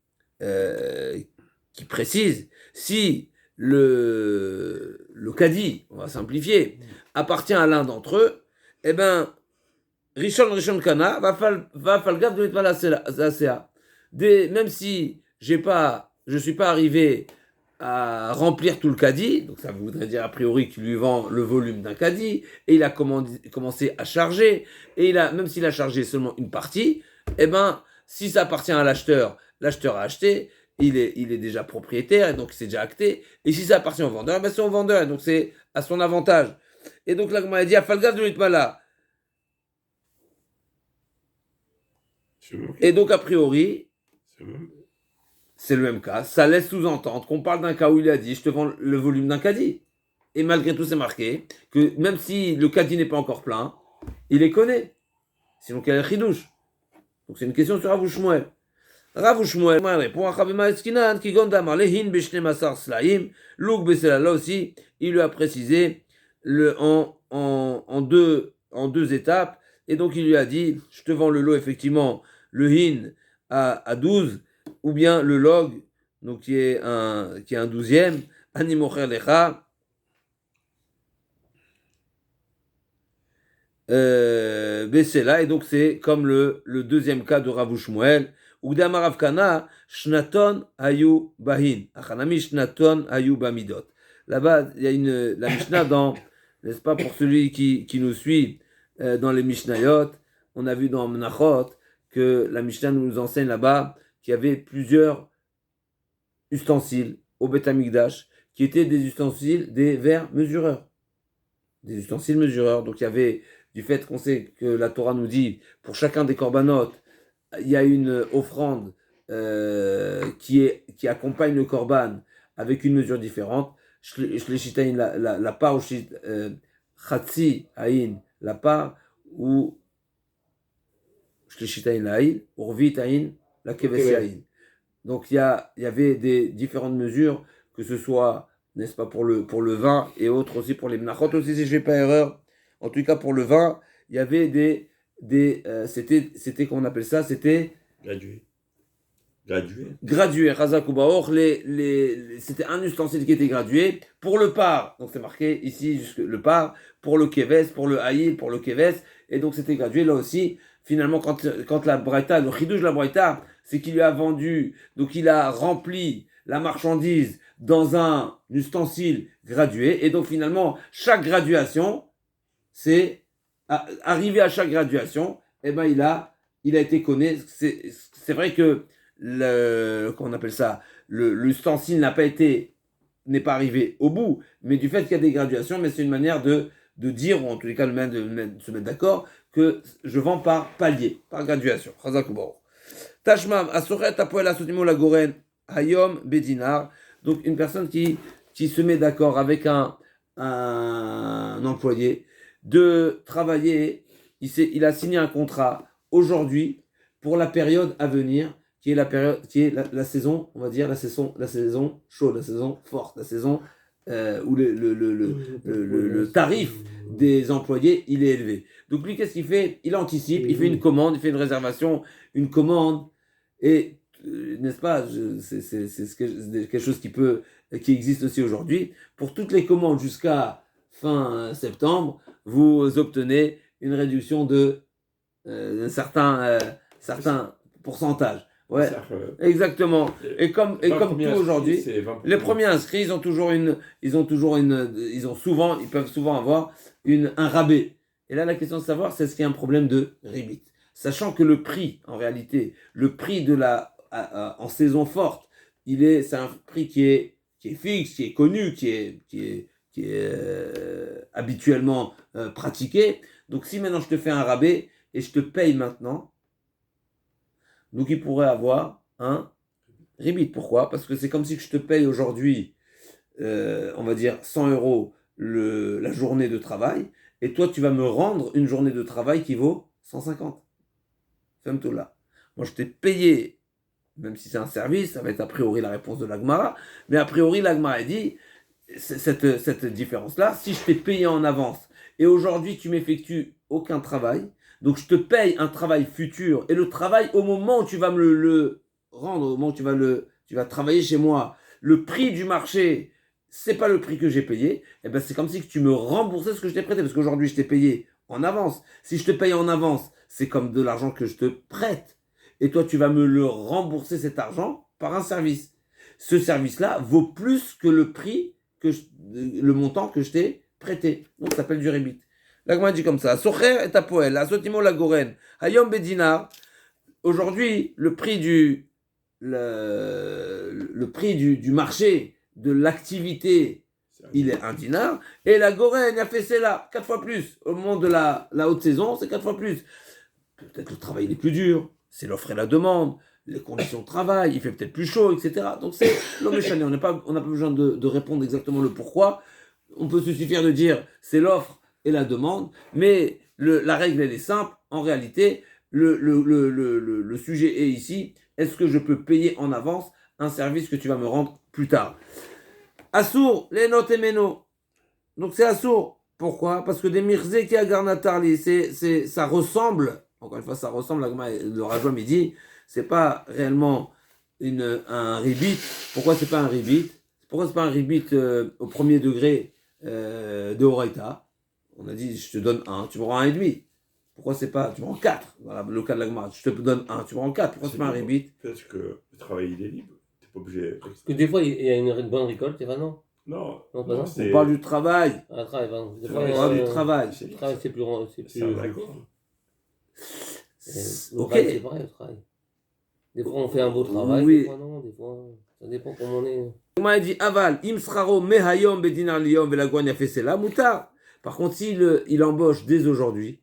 A: précise, si le cadi, on va simplifier, appartient à l'un d'entre eux, eh ben, Rishon Kana va falgav de l'Itmalasea. Même si je suis pas arrivé à remplir tout le caddie, donc ça voudrait dire a priori qu'il lui vend le volume d'un caddie, et il a commencé à charger, et même s'il a chargé seulement une partie, eh ben, si ça appartient à l'acheteur a acheté, il est déjà propriétaire, et donc c'est déjà acté, et si ça appartient au vendeur, ben c'est au vendeur, et donc c'est à son avantage. Et donc, la Gemara a dit, Afalgav de l'Itmala. Et donc, a priori, c'est le même cas. Ça laisse sous-entendre qu'on parle d'un cas où il a dit, je te vends le volume d'un caddie. Et malgré tout, c'est marqué que même si le caddie n'est pas encore plein, il les connaît. Sinon, quel est le chidouche? Donc, c'est une question sur Rav Shmuel. Rav Shmuel répond à Chavema Eskinan, qui gondamar lehin beshne masar slaim, louk besela. Là aussi, il lui a précisé en deux étapes, et donc il lui a dit, je te vends le lot effectivement, le hin à 12, ou bien le log, donc qui est un 12e, animocher lecha, Bessela, et donc c'est comme le deuxième cas de Rav Shmuel, Ugdama Rav Kana, Shnaton Ayu Bahin, Achanami Shnaton Ayu Bamidot. Là-bas, il y a la Mishnah n'est-ce pas, pour celui qui nous suit dans les Mishnayot, on a vu dans Menachot que la Mishnah nous enseigne là-bas qu'il y avait plusieurs ustensiles au Beth Amikdash qui étaient des ustensiles, des verres mesureurs. Des ustensiles mesureurs. Donc il y avait, du fait qu'on sait que la Torah nous dit, pour chacun des korbanot, il y a une offrande qui accompagne le korban avec une mesure différente. Shleshitaïn, la part, ou Chatsi Aïn, la part, ou Shleshitaïn la Aïn, Urvit Aïn, la Kevesi Aïn. Donc il y avait des différentes mesures, que ce soit, n'est-ce pas, pour le vin et autres aussi pour les menachot aussi, si je ne fais pas erreur. En tout cas, pour le vin, il y avait c'était qu'on appelle ça, c'était gradué, Razak ou Baor, c'était un ustensile qui était gradué. Pour le par, donc c'est marqué ici, jusque le par, pour le keves, pour le haïl, pour le keves, et donc c'était gradué là aussi. Finalement, quand la braïta, le chidouche de la braïta, c'est qu'il lui a vendu, donc il a rempli la marchandise dans un ustensile gradué, et donc finalement, chaque graduation, c'est arrivé à chaque graduation, eh ben, il a été connu. C'est vrai que comment on appelle ça, l'ustensile n'est pas arrivé au bout, mais du fait qu'il y a des graduations, mais c'est une manière de dire, ou en tous les cas de se mettre d'accord, que je vends par palier, par graduation. Tashmam, Asoret, Apoel, Asotimo, Lagoren, Hayom, Bedinar. Donc une personne qui se met d'accord avec un employé de travailler, il a signé un contrat aujourd'hui pour la période à venir, qui est la saison, on va dire la saison chaude, la saison forte, la saison où le tarif des employés il est élevé. Donc lui, qu'est-ce qu'il fait? Il anticipe, il fait une commande, il fait une réservation, une commande, et n'est-ce pas, c'est quelque chose qui existe aussi aujourd'hui. Pour toutes les commandes jusqu'à fin septembre, vous obtenez une réduction d'un certain pourcentage. Ouais, exactement. Et comme tout aujourd'hui, les premiers inscrits, ils peuvent souvent avoir un rabais. Et là, la question de savoir, c'est est-ce qu'il y a un problème de ribit. Sachant que le prix, en réalité, le prix en saison forte, c'est un prix qui est fixe, qui est connu, qui est habituellement pratiqué. Donc si maintenant je te fais un rabais et je te paye maintenant, donc il pourrait avoir un ribit. Pourquoi? Parce que c'est comme si je te paye aujourd'hui, on va dire 100 euros la journée de travail, et toi tu vas me rendre une journée de travail qui vaut 150. Femme-toi là. Moi je t'ai payé, même si c'est un service, ça va être a priori la réponse de l'Agmara, mais a priori l'Agmara a dit, cette différence-là, si je t'ai payé en avance, et aujourd'hui tu m'effectues aucun travail, donc je te paye un travail futur, et le travail au moment où tu vas me le rendre, au moment où tu vas travailler chez moi, le prix du marché, c'est pas le prix que j'ai payé, et ben c'est comme si tu me remboursais ce que je t'ai prêté, parce qu'aujourd'hui je t'ai payé en avance. Si je te paye en avance, c'est comme de l'argent que je te prête, et toi tu vas me le rembourser cet argent par un service. Ce service-là vaut plus que le montant que je t'ai prêté. Donc ça s'appelle du rébit. L'agma dit comme ça. Socher et apoel, asotimo la goren, hayom bedinar. Aujourd'hui, le prix du marché, de l'activité, il est 1 dinar. Et la goren, il a fait cela 4 fois plus. Au moment de la haute saison, c'est 4 fois plus. Peut-être le travail il est plus dur. C'est l'offre et la demande. Les conditions de travail, il fait peut-être plus chaud, etc. Donc c'est l'homme échané. On n'a pas besoin de répondre exactement le pourquoi. On peut se suffire de dire c'est l'offre et la demande, mais la règle elle est simple. En réalité, le sujet est ici. Est-ce que je peux payer en avance un service que tu vas me rendre plus tard? Assour, les notes et méno. Donc c'est assour. Pourquoi? Parce que des mirzé qui a garnatarli, ça ressemble, encore une fois, ça ressemble, le Rajouam il dit, c'est pas réellement un ribit. Pourquoi c'est pas un ribit? Pourquoi c'est pas un ribit au premier degré de Horaïta? On a dit, je te donne 1, tu me rends 1,5. Pourquoi c'est pas, tu me rends 4? Voilà, le cas de la Gemara, je te donne 1, tu me rends 4. Pourquoi c'est pas un ribit?
B: Peut-être que le travail il est libre, t'es pas obligé.
C: Parce que des fois il y a une bonne récolte, et ben non.
B: Non,
C: pas non.
A: On parle du travail.
C: Ah, travail, pardon.
A: On parle du travail.
C: Le travail c'est plus.
B: C'est un accord.
C: Le travail, c'est pareil, le travail. Des fois on fait un beau travail,
A: oui.
C: Des fois non, des fois ça dépend comment on est.
A: Moi il dit aval imsraro mehayom bedinar liyom velagouan a fait cela moutar. Par contre s'il il embauche dès aujourd'hui,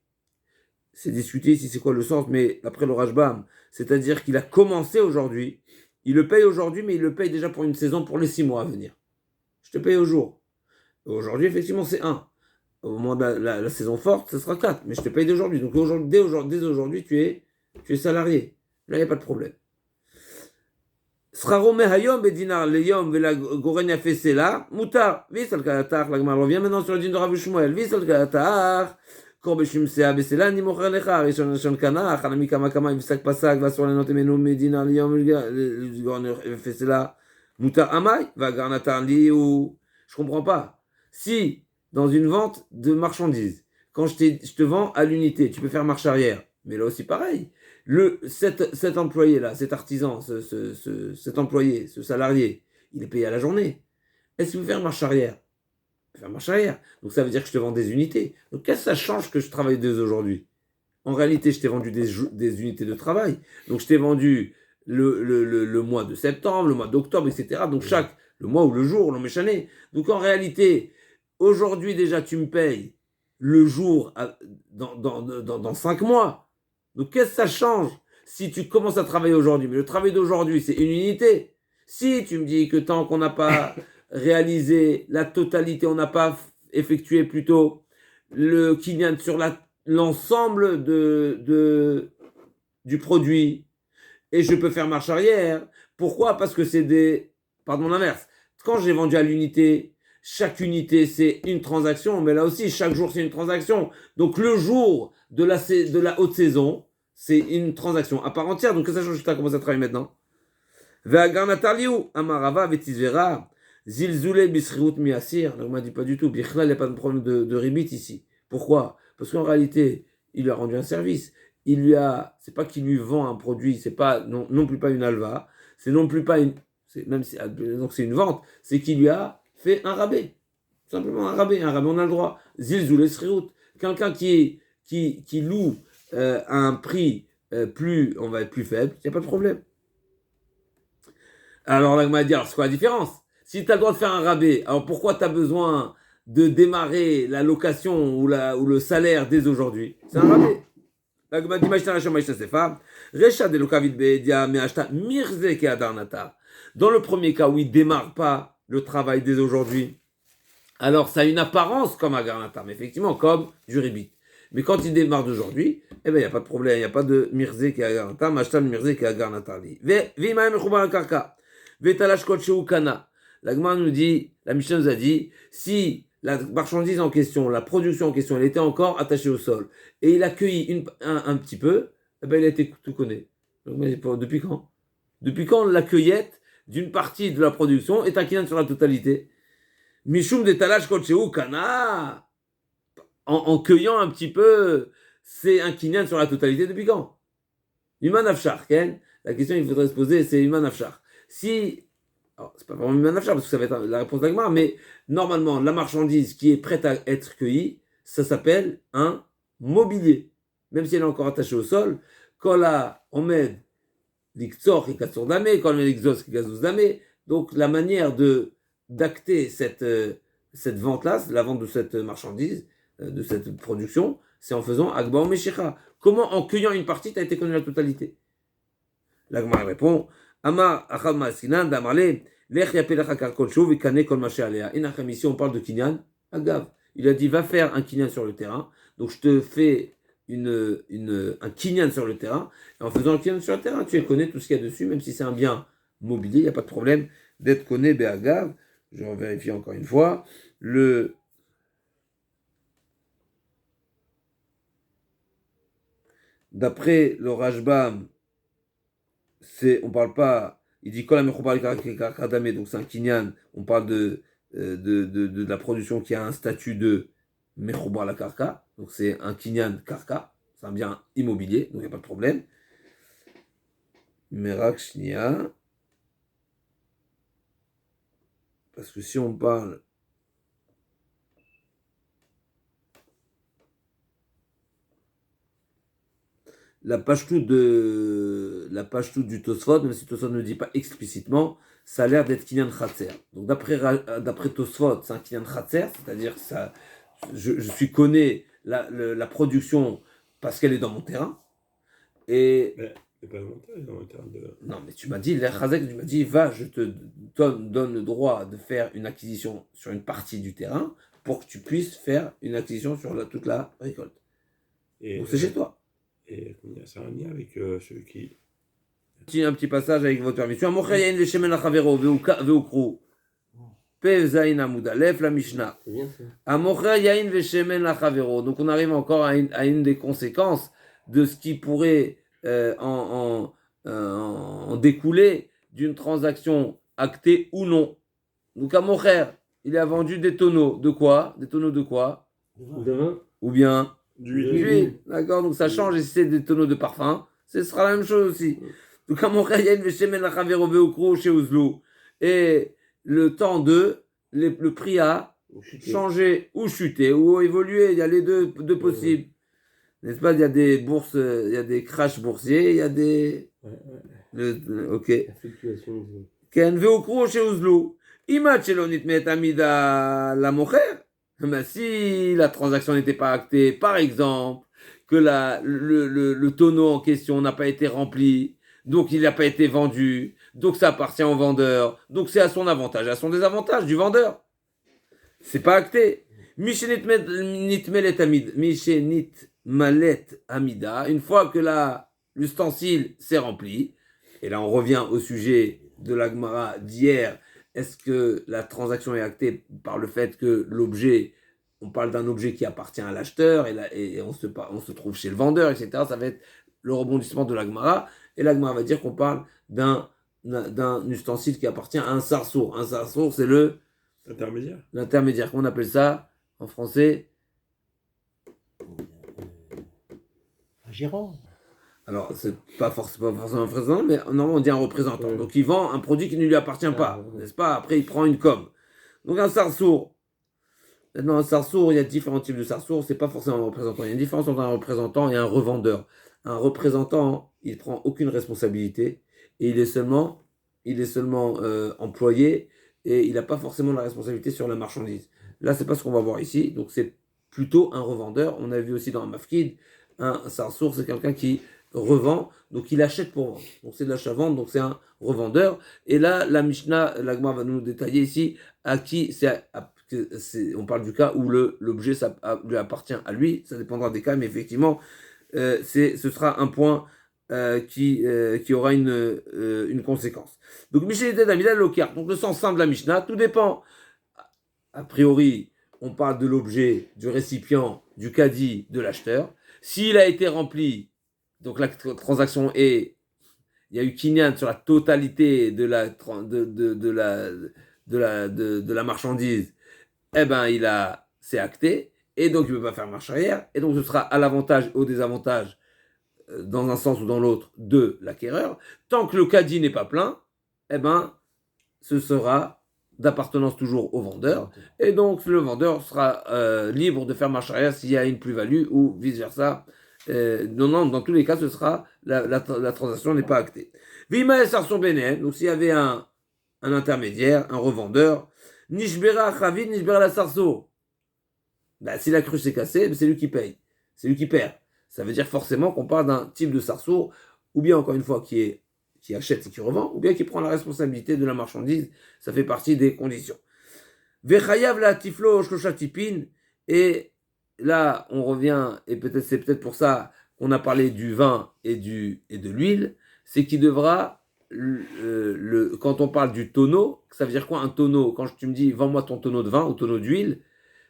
A: c'est discuté si c'est quoi le sens, mais après le Rajbam, c'est-à-dire qu'il a commencé aujourd'hui, il le paye aujourd'hui, mais il le paye déjà pour une saison pour les 6 mois à venir. Je te paye au jour. Aujourd'hui effectivement c'est 1. Au moment de la saison forte, ce sera 4, mais je te paye d'aujourd'hui. Donc dès aujourd'hui, tu es salarié. Là, il n'y a pas de problème. Sraro mehayom bedinar leyom vela goren fait cela mutar visal kalatar la Gemara revient maintenant sur le din de Rav Shmuel visal kalatar kor beshim sea besela ni mocher lecha rishon kanach anami kama kama visak pasak va sur la note menu medinar leyom goren fait cela mutar amay va garnatar li ou je comprends pas. Si dans une vente de marchandises, quand je te vends à l'unité, tu peux faire marche arrière, mais là aussi pareil. Cet employé-là, cet artisan, cet employé, ce salarié, il est payé à la journée. Est-ce qu'il veut faire marche arrière? faire marche arrière. Donc ça veut dire que je te vends des unités. Donc qu'est-ce que ça change que je travaille dès aujourd'hui? En réalité, je t'ai vendu des unités de travail. Donc je t'ai vendu le mois de septembre, le mois d'octobre, etc. Donc le mois ou le jour, le méchané. Donc en réalité, aujourd'hui déjà, tu me payes le jour dans 5 mois. Donc qu'est-ce que ça change si tu commences à travailler aujourd'hui? Mais le travail d'aujourd'hui, c'est une unité. Si tu me dis que tant qu'on n'a pas réalisé la totalité, on n'a pas effectué plutôt le kinyan sur l'ensemble du produit, et je peux faire marche arrière. Pourquoi? Parce que pardon, l'inverse. Quand j'ai vendu à l'unité, chaque unité, c'est une transaction, mais là aussi, chaque jour, c'est une transaction. Donc, le jour de la haute saison, c'est une transaction à part entière. Donc, ça change que tu as commencé à travailler maintenant. Amarava, Vetisvera, Zilzule, Bisriut, Miasir. On m'a dit pas du tout. Bichlal, il n'y a pas de problème de ribit ici. Pourquoi? Parce qu'en réalité, il lui a rendu un service. C'est pas qu'il lui vend un produit, c'est pas non plus pas une alva, c'est non plus pas même si donc c'est une vente, c'est qu'il lui a fait un rabais. Simplement un rabais, on a le droit. Zilzul esriut. Quelqu'un qui loue à un prix on va être plus faible, il n'y a pas de problème. Alors là, on va dire, c'est quoi la différence? Si tu as le droit de faire un rabais, alors pourquoi tu as besoin de démarrer la location ou le salaire dès aujourd'hui? C'est un rabais. Dans le premier cas où il ne démarre pas le travail dès aujourd'hui, alors ça a une apparence comme un garnata, mais effectivement comme du ribit. Mais quand il démarre d'aujourd'hui, eh ben il n'y a pas de problème, il n'y a pas de mirze qui a garnata, mashtan mirze qui a garnata. La Gemara nous dit, la Mishnah nous a dit, si la marchandise en question, la production en question, elle était encore attachée au sol, et il a cueilli un petit peu, eh ben il a été tout connaît. Depuis quand? Depuis quand la cueillette d'une partie de la production est inclinée sur la totalité? Mishum de talash kotcheu kana. En cueillant un petit peu, c'est incliné sur la totalité depuis quand? Human afshar, Ken? La question qu'il faudrait se poser, c'est human afshar. Si alors, c'est pas vraiment une manafcha parce que ça va être la réponse d'Agmar, mais normalement, la marchandise qui est prête à être cueillie, ça s'appelle un mobilier. Même si elle est encore attachée au sol, quand là, on met l'iktsor et katsor damé, quand on met l'ikzos et gazous damé, donc la manière d'acter cette vente-là, la vente de cette marchandise, de cette production, c'est en faisant Agba ou Meshicha. Comment en cueillant une partie, tu as été connu la totalité? L'Agmar répond, Amar Achad Ma'asinan d'Amarle, Lech Yapelach Akarkol Shou Vikane Kol Mashe Alea. Inachem, ici on parle de Kinyan, Agav. Il a dit va faire un Kinyan sur le terrain, donc je te fais un Kinyan sur le terrain, et en faisant un Kinyan sur le terrain, tu connais tout ce qu'il y a dessus, même si c'est un bien mobilier, il n'y a pas de problème d'être connu Be'agav. Je vérifie encore une fois. D'après le Rashbam, on parle pas, il dit donc c'est un kinyan, on parle de la production qui a un statut de mechoubar la karka, donc c'est un kinyan karka, c'est un bien immobilier, donc il n'y a pas de problème. Merak shnia, parce que si on parle la page toute du Tosfot, même si Tosfot ne dit pas explicitement, ça a l'air d'être Kinyan Khatser. Donc d'après Tosfot, c'est un Kinyan Khatser, c'est-à-dire que je suis connais la production parce qu'elle est dans mon terrain. Et
B: pas dans mon terrain, dans mon terrain de...
A: Non, mais tu m'as dit, l'air Khazek, tu m'as dit, va, je te donne le droit de faire une acquisition sur une partie du terrain pour que tu puisses faire une acquisition sur toute la récolte. Donc c'est chez toi.
B: Et c'est un lien avec celui qui...
A: Continue un petit passage avec votre permission. La Mishnah. Donc on arrive encore à une des conséquences de ce qui pourrait en découler d'une transaction actée ou non. Donc à Mocher, il a vendu des tonneaux. De quoi? Des tonneaux de quoi?
C: De vin.
A: Ou bien
B: d'huile.
A: D'accord, donc ça change, et si c'est des tonneaux de parfum, ce sera la même chose aussi. Donc à Mocher, il y a une Veshemen la Chavero Veokro chez Ouzlou. Et le temps le prix a changer ou chuter ou évoluer. Il y a les deux possibles. N'est-ce pas? Il y a des bourses, il y a des crashs boursiers, il y a des. Ok.
C: La fluctuation.
A: Ken veokru chez Ouzlou. Imat shelonit met amida la mocher. Ben, si la transaction n'était pas actée, par exemple, que le tonneau en question n'a pas été rempli, donc il n'a pas été vendu, donc ça appartient au vendeur, donc c'est à son avantage, à son désavantage du vendeur. C'est pas acté. Mishenit malet amida. Une fois que l'ustensile s'est rempli, et là on revient au sujet de la Gemara d'hier. Est-ce que la transaction est actée par le fait que l'objet, on parle d'un objet qui appartient à l'acheteur et on se trouve chez le vendeur, etc. Ça va être le rebondissement de la Gemara. Et la Gemara va dire qu'on parle d'un ustensile qui appartient à un sarsour. Un sarsour, c'est l'intermédiaire. Comment on appelle ça en français?
D: Un gérant.
A: Alors, c'est pas forcément un représentant, mais normalement on dit un représentant. Donc il vend un produit qui ne lui appartient pas, n'est-ce pas? Après, il prend une com. Donc un sarsour. Maintenant, un sarsour, il y a différents types de sarsour. C'est pas forcément un représentant. Il y a une différence entre un représentant et un revendeur. Un représentant, il prend aucune responsabilité et il est seulement employé et il n'a pas forcément la responsabilité sur la marchandise. Là, c'est pas ce qu'on va voir ici. Donc c'est plutôt un revendeur. On a vu aussi dans un mafkid, un sarsour, c'est quelqu'un qui revend, donc il achète pour vendre. Donc c'est de l'achat-vente, donc c'est un revendeur. Et là, la Mishnah, l'Agma va nous détailler ici à qui on parle du cas où l'objet lui appartient à lui. Ça dépendra des cas, mais effectivement, ce sera un point qui aura une conséquence. Donc Mishnah Damida Lokar. Donc le sens simple de la Mishnah, tout dépend. A priori, on parle de l'objet, du récipient, du caddie, de l'acheteur. S'il a été rempli, donc la transaction il y a eu kinyan sur la totalité de la marchandise, eh ben c'est acté, et donc il ne peut pas faire marche arrière, et donc ce sera à l'avantage et au désavantage, dans un sens ou dans l'autre, de l'acquéreur. Tant que le caddie n'est pas plein, eh ben ce sera d'appartenance toujours au vendeur, et donc le vendeur sera libre de faire marche arrière s'il y a une plus-value ou vice-versa. Non, dans tous les cas, ce sera la transaction n'est pas actée. Vima Sarson Benem, donc s'il y avait un intermédiaire, un revendeur, Nishbera Chavid, Nishbera la Sarso. Si la cruche s'est cassée, c'est lui qui paye, c'est lui qui perd. Ça veut dire forcément qu'on parle d'un type de sarsour, ou bien encore une fois qui achète et qui revend, ou bien qui prend la responsabilité de la marchandise. Ça fait partie des conditions. Vechayav la tiflo shkoshatipin, et là, on revient, et c'est peut-être pour ça qu'on a parlé du vin et de l'huile, c'est qu'il devra, quand on parle du tonneau, ça veut dire quoi un tonneau? Quand tu me dis, vends-moi ton tonneau de vin ou tonneau d'huile,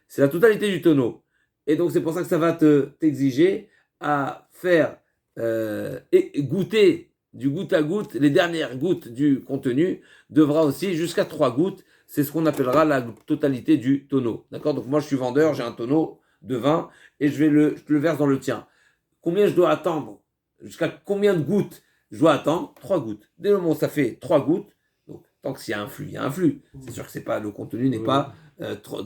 A: c'est la totalité du tonneau. Et donc, c'est pour ça que ça va t'exiger à faire et goûter du goutte à goutte, les dernières gouttes du contenu, devra aussi jusqu'à 3 gouttes, c'est ce qu'on appellera la totalité du tonneau. D'accord? Donc, moi, je suis vendeur, j'ai un tonneau de vin et je te le verse dans le tien. Combien je dois attendre? Jusqu'à combien de gouttes je dois attendre? 3 gouttes. Dès le moment où ça fait 3 gouttes, donc tant qu'il y a un flux, il y a un flux. C'est sûr que le contenu n'est pas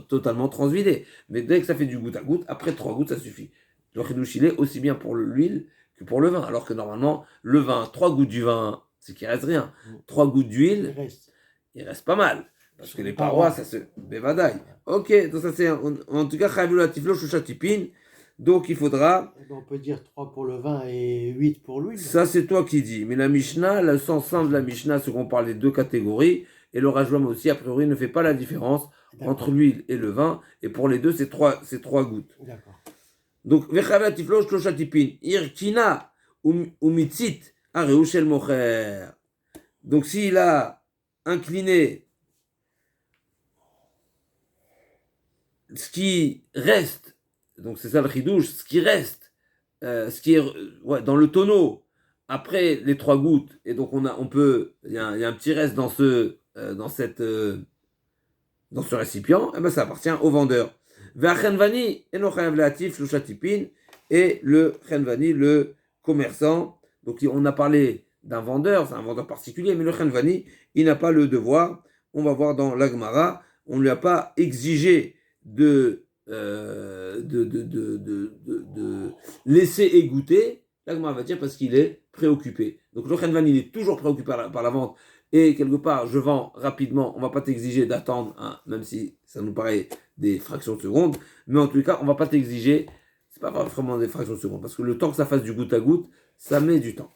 A: totalement transvidé. Mais dès que ça fait du goutte à goutte, après 3 gouttes, ça suffit. Le chidouche, il est aussi bien pour l'huile que pour le vin. Alors que normalement, le vin, 3 gouttes du vin, c'est qu'il reste rien. 3 gouttes d'huile, il reste pas mal. Parce que les parois, ça se bévadaille. Ok, donc ça c'est en tout cas, donc il faudra.
D: On peut dire 3 pour le vin et 8 pour l'huile.
A: Ça c'est toi qui dis. Mais la Mishnah, le sens simple de la Mishnah, c'est qu'on parle des deux catégories. Et le Rajvam aussi, a priori, ne fait pas la différence entre l'huile et le vin. Et pour les deux, c'est 3 gouttes.
D: D'accord.
A: Donc, Irkina ou Mitzit, Areushel Mocher. Donc s'il a incliné ce qui reste, donc c'est ça le chidouche, ce qui reste, ce qui est dans le tonneau, après les 3 gouttes, et donc il y a un petit reste dans ce récipient, et ça appartient au vendeur. Et le chenvani, le commerçant, donc on a parlé d'un vendeur, c'est un vendeur particulier, mais le chenvani, il n'a pas le devoir, on va voir dans l'Agmara, on ne lui a pas exigé de laisser égoutter, la Gemara va dire parce qu'il est préoccupé. Donc le Khenvan, il est toujours préoccupé par la vente. Et quelque part, je vends rapidement, on ne va pas t'exiger d'attendre, hein, même si ça nous paraît des fractions de seconde, mais en tout cas, on ne va pas t'exiger, c'est pas vraiment des fractions de seconde, parce que le temps que ça fasse du goutte à goutte, ça met du temps.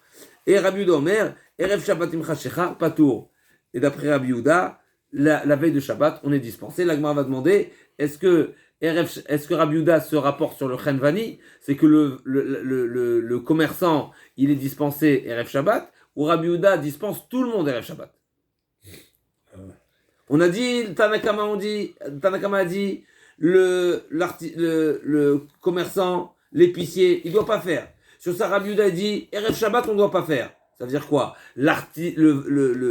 A: Et Rabbi Yehuda Omer, Erev Shabbatim Chashecha, Patour. Et d'après Rabbi Yehuda, la veille de Shabbat, on est dispensé. La Gemara va demander, est-ce que Rabbi Yehuda se rapporte sur le Khenvani, c'est que le commerçant, il est dispensé Erev Shabbat, ou Rabbi Yehuda dispense tout le monde Erev Shabbat. On a dit, Tanakama a dit, le commerçant, l'épicier, il ne doit pas faire. Sur ça, Rabbi Yehuda dit, Erev Shabbat, on ne doit pas faire. Ça veut dire quoi?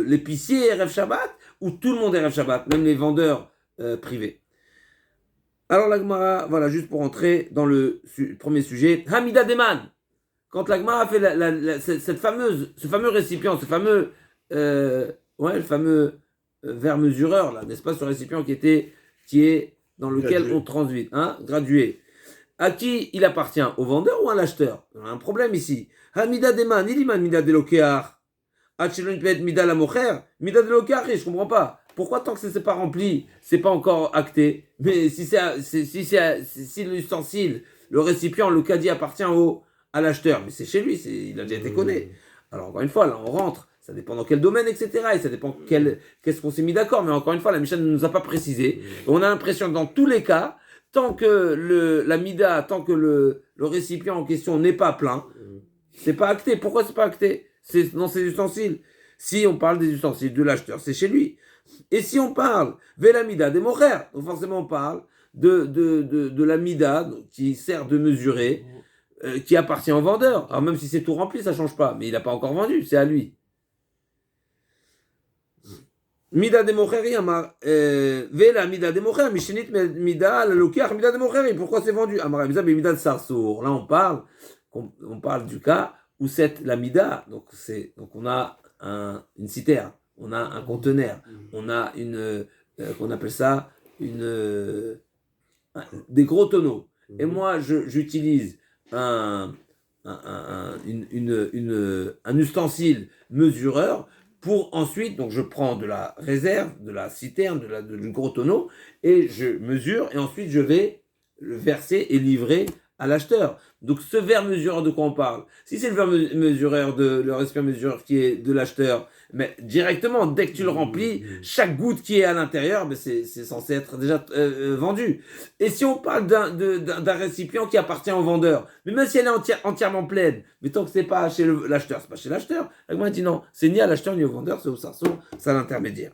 A: L'épicier Erev Shabbat, ou tout le monde Erev Shabbat, même les vendeurs privés. Alors la Gemara, voilà, juste pour entrer dans le premier sujet, Hamida Deman. Quand la Gemara a fait ce fameux récipient, le fameux verre mesureur, là, n'est-ce pas, ce récipient qui est dans lequel
B: gradué.
A: on transvite, hein, gradué. À qui il appartient? Au vendeur ou à l'acheteur? On a un problème ici. Hamida Deman, il dit Mida de Lokear. Achelon peut être Mida la Mocher. Mida de Lokear, je comprends pas. Pourquoi tant que c'est pas rempli, c'est pas encore acté? Mais si l'ustensile, le récipient, le caddie appartient à l'acheteur, mais c'est chez lui, il a déjà été connu. Alors encore une fois, là on rentre, ça dépend dans quel domaine, etc. Et ça dépend qu'est-ce qu'on s'est mis d'accord. Mais encore une fois, la Mishnah ne nous a pas précisé. On a l'impression que dans tous les cas, tant que la mida, tant que le récipient en question n'est pas plein, c'est pas acté. Pourquoi c'est pas acté? C'est dans ses ustensiles. Si on parle des ustensiles de l'acheteur, c'est chez lui. Et si on parle Vela mida des mocher, donc forcément on parle de la mida qui sert de mesurer, qui appartient au vendeur. Alors même si c'est tout rempli, ça change pas. Mais il n'a pas encore vendu, c'est à lui. Mida de mocheri, Vela mida de mocher, Mishinit mida la lokiach mida de mocheri. Pourquoi c'est vendu? Amar mida de sarsour. Là on parle du cas où c'est la mida. Donc on a une citerne, on a un conteneur, on a qu'on appelle ça des gros tonneaux. Et moi j'utilise un ustensile mesureur pour ensuite, donc je prends de la réserve, de la citerne, du gros tonneau, et je mesure, et ensuite je vais le verser et livrer à l'acheteur. Donc ce verre mesureur de quoi on parle? Si c'est le verre mesureur, le récipient mesureur qui est de l'acheteur, mais directement, dès que tu le remplis, chaque goutte qui est à l'intérieur, c'est censé être déjà vendu. Et si on parle d'un récipient qui appartient au vendeur, mais même si elle est entièrement pleine, mais tant que c'est pas chez l'acheteur, c'est pas chez l'acheteur, la Gemara dit non, c'est ni à l'acheteur ni au vendeur, c'est au sarsour, c'est à l'intermédiaire.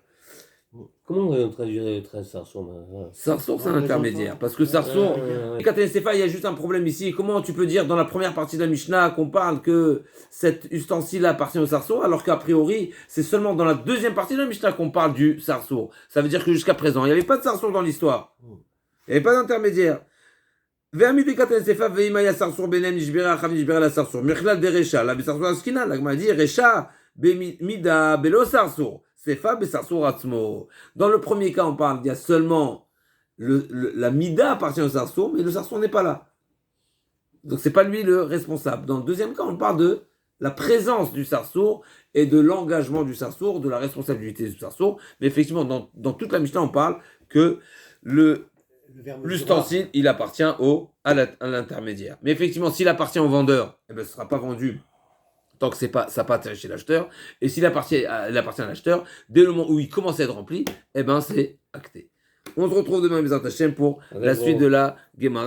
C: Comment on traduire le trait sarsour?
A: Sarsour, c'est un intermédiaire. Parce que sarsour, il y a juste un problème ici. Comment tu peux dire dans la première partie de la Mishnah qu'on parle que cet ustensile appartient au sarsour, alors qu'a priori, c'est seulement dans la deuxième partie de la Mishnah qu'on parle du sarsour. Ça veut dire que jusqu'à présent, il n'y avait pas de sarsour dans l'histoire. Il n'y avait pas d'intermédiaire. La Gemara dit Recha mida belo sarsour. Dans le premier cas, on parle, il y a seulement la mida appartient au sarsour, mais le sarsour n'est pas là. Donc c'est pas lui le responsable. Dans le deuxième cas, on parle de la présence du sarsour et de l'engagement du sarsour, de la responsabilité du sarsour. Mais effectivement, dans toute la Mishnah, on parle que l'ustensile, il appartient à l'intermédiaire. Mais effectivement, s'il appartient au vendeur, ce ne sera pas vendu tant que ça n'a pas atterri chez l'acheteur. Et s'il appartient à l'acheteur, dès le moment où il commence à être rempli, c'est acté. On se retrouve demain, mes Hashem, pour la suite de la Gemara.